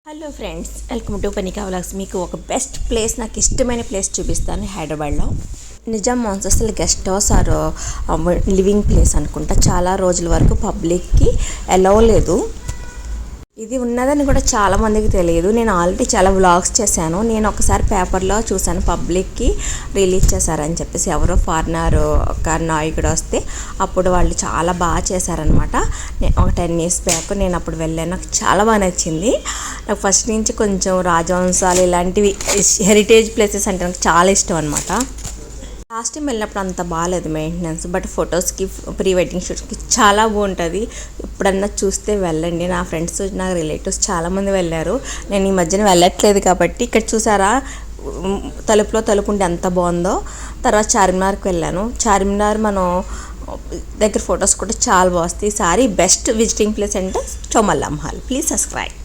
Hello friends, welcome to పనికా vlogs. మీకు ఒక బెస్ట్ ప్లేస్, నాకు ఇష్టమైన ప్లేస్ చూపిస్తాను హైదరాబాద్లో. నిజాం మాన్సెస్లో guest house our living place అనుకుంటా. చాలా రోజుల వరకు పబ్లిక్కి అలౌ లేదు. ఇది ఉన్నదని కూడా చాలామందికి తెలియదు. నేను ఆల్రెడీ చాలా వ్లాగ్స్ చేశాను. నేను ఒకసారి పేపర్లో చూశాను, పబ్లిక్కి రిలీజ్ చేశారని చెప్పేసి. ఎవరో ఫారినర్ ఒక నాయకుడు వస్తే అప్పుడు వాళ్ళు చాలా బాగా చేశారనమాట. ఒక 10 years బ్యాక్ నేను అప్పుడు వెళ్ళాను. నాకు చాలా బాగా నచ్చింది. నాకు ఫస్ట్ నుంచి కొంచెం రాజవంశాలు ఇలాంటివి హెరిటేజ్ ప్లేసెస్ అంటే నాకు చాలా ఇష్టం అనమాట. లాస్ట్ టైం వెళ్ళినప్పుడు అంత బాగాలేదు మెయింటెనెన్స్, బట్ ఫొటోస్కి ప్రీ వెడ్డింగ్ షూట్స్కి చాలా బాగుంటుంది. ఎప్పుడన్నా చూస్తే వెళ్ళండి. నా ఫ్రెండ్స్, నా రిలేటివ్స్ చాలామంది వెళ్ళారు. నేను ఈ మధ్యన వెళ్ళట్లేదు కాబట్టి. ఇక్కడ చూసారా తలుపు ఉంటే ఎంత బాగుందో. తర్వాత చార్మినార్కి వెళ్ళాను. చార్మినార్ మనం దగ్గర ఫొటోస్ కూడా చాలా బాగుస్తాయి. ఈసారి బెస్ట్ విజిటింగ్ ప్లేస్ అంటే చౌమల్లా మహల్. Please subscribe.